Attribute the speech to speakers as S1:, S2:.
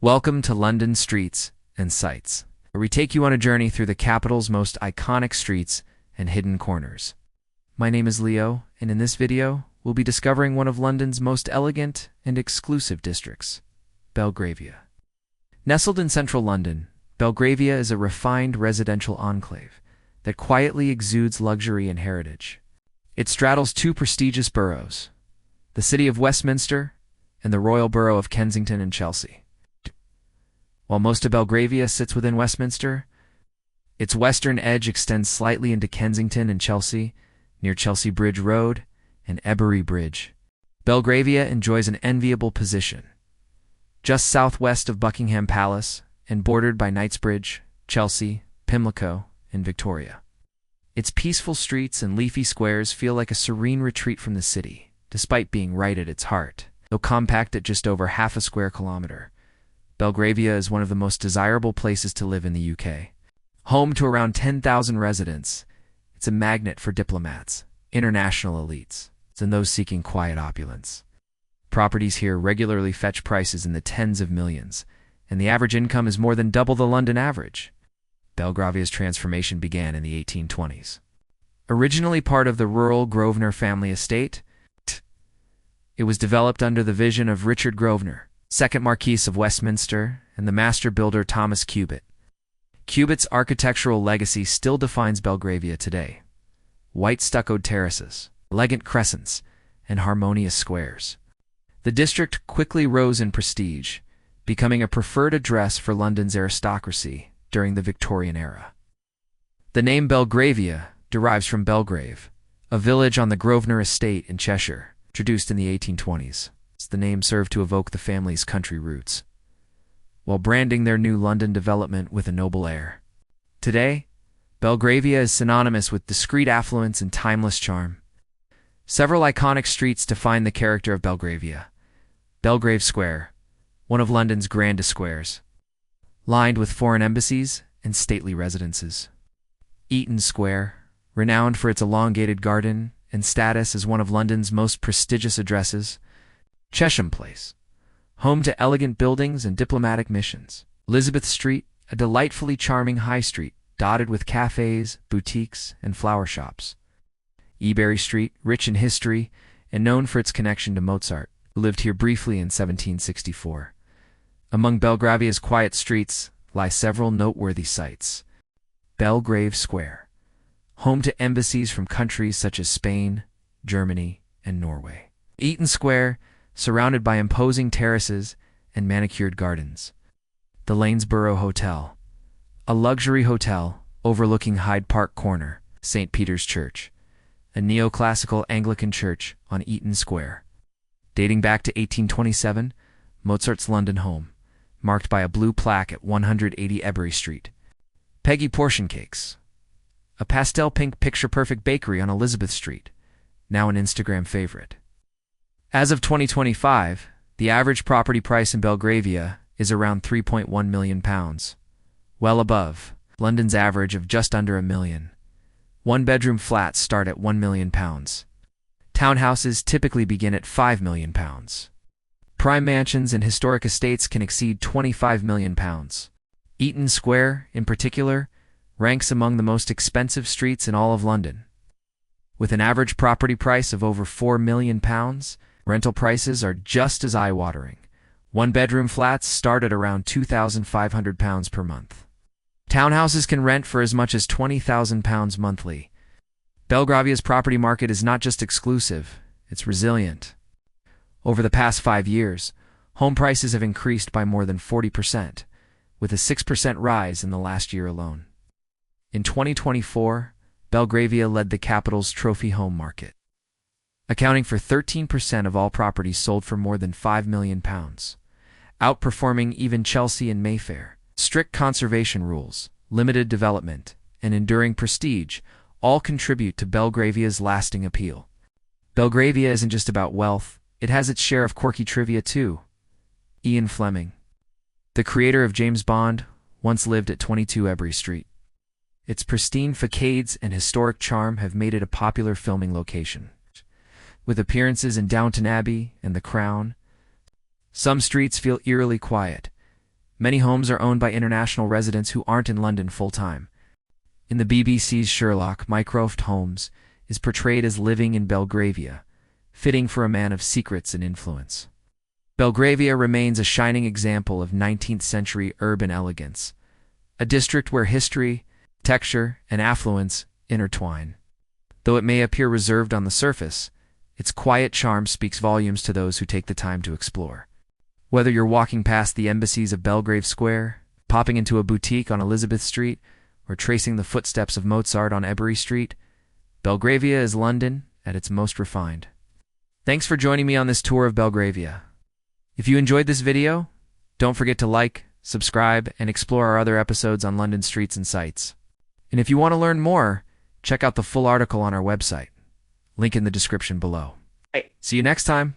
S1: Welcome to London Streets and Sights, where we take you on a journey through the capital's most iconic streets and hidden corners. My name is Leo, and in this video, we'll be discovering one of London's most elegant and exclusive districts, Belgravia. Nestled in central London, Belgravia is a refined residential enclave that quietly exudes luxury and heritage. It straddles two prestigious boroughs, the City of Westminster and the Royal Borough of Kensington and Chelsea. While most of Belgravia sits within Westminster, its western edge extends slightly into Kensington and Chelsea, near Chelsea Bridge Road and Ebury Bridge. Belgravia enjoys an enviable position, just southwest of Buckingham Palace and bordered by Knightsbridge, Chelsea, Pimlico, and Victoria. Its peaceful streets and leafy squares feel like a serene retreat from the city, despite being right at its heart. Though compact at just over half a square kilometer, Belgravia is one of the most desirable places to live in the UK. Home to around 10,000 residents, it's a magnet for diplomats, international elites, and those seeking quiet opulence. Properties here regularly fetch prices in the tens of millions, and the average income is more than double the London average. Belgravia's transformation began in the 1820s. Originally part of the rural Grosvenor family estate, it was developed under the vision of Richard Grosvenor, second Marquis of Westminster, and the master builder Thomas Cubitt. Cubitt's architectural legacy still defines Belgravia today. White stuccoed terraces, elegant crescents, and harmonious squares. The district quickly rose in prestige, becoming a preferred address for London's aristocracy during the Victorian era. The name Belgravia derives from Belgrave, a village on the Grosvenor estate in Cheshire, introduced in the 1820s. The name served to evoke the family's country roots, while branding their new London development with a noble air. Today, Belgravia is synonymous with discreet affluence and timeless charm. Several iconic streets define the character of Belgravia. Belgrave Square, one of London's grandest squares, lined with foreign embassies and stately residences. Eaton Square, renowned for its elongated garden and status as one of London's most prestigious addresses. Chesham Place, home to elegant buildings and diplomatic missions. Elizabeth Street, a delightfully charming high street, dotted with cafes, boutiques, and flower shops. Ebury Street, rich in history and known for its connection to Mozart, who lived here briefly in 1764. Among Belgravia's quiet streets lie several noteworthy sights. Belgrave Square, home to embassies from countries such as Spain, Germany, and Norway. Eaton Square, surrounded by imposing terraces and manicured gardens. The Lanesborough Hotel, a luxury hotel overlooking Hyde Park Corner, St. Peter's Church, a neoclassical Anglican church on Eaton Square. Dating back to 1827, Mozart's London home, marked by a blue plaque at 180 Ebury Street. Peggy Portion Cakes, a pastel-pink picture-perfect bakery on Elizabeth Street, now an Instagram favorite. As of 2025, the average property price in Belgravia is around £3.1 million, well above London's average of just under £1 million. One-bedroom flats start at £1 million. Townhouses typically begin at £5 million. Prime mansions and historic estates can exceed £25 million. Eaton Square, in particular, ranks among the most expensive streets in all of London. With an average property price of over £4 million, rental prices are just as eye-watering. One-bedroom flats start at around £2,500 per month. Townhouses can rent for as much as £20,000 monthly. Belgravia's property market is not just exclusive, it's resilient. Over the past 5 years, home prices have increased by more than 40%, with a 6% rise in the last year alone. In 2024, Belgravia led the capital's trophy home market, accounting for 13% of all properties sold for more than £5 million, outperforming even Chelsea and Mayfair. Strict conservation rules, limited development, and enduring prestige all contribute to Belgravia's lasting appeal. Belgravia isn't just about wealth, it has its share of quirky trivia too. Ian Fleming, the creator of James Bond, once lived at 22 Ebury Street. Its pristine facades and historic charm have made it a popular filming location. With appearances in Downton Abbey and The Crown, some streets feel eerily quiet, Many homes are owned by international residents who aren't in London full-time. In the BBC's Sherlock, Mycroft Holmes is portrayed as living in Belgravia, fitting for a man of secrets and influence. Belgravia remains a shining example of 19th-century urban elegance, a district where history, texture, and affluence intertwine. Though it may appear reserved on the surface, its quiet charm speaks volumes to those who take the time to explore. Whether you're walking past the embassies of Belgrave Square, popping into a boutique on Elizabeth Street, or tracing the footsteps of Mozart on Ebury Street, Belgravia is London at its most refined. Thanks for joining me on this tour of Belgravia. If you enjoyed this video, don't forget to like, subscribe, and explore our other episodes on London streets and sights. And if you want to learn more, check out the full article on our website. Link in the description below. See you next time.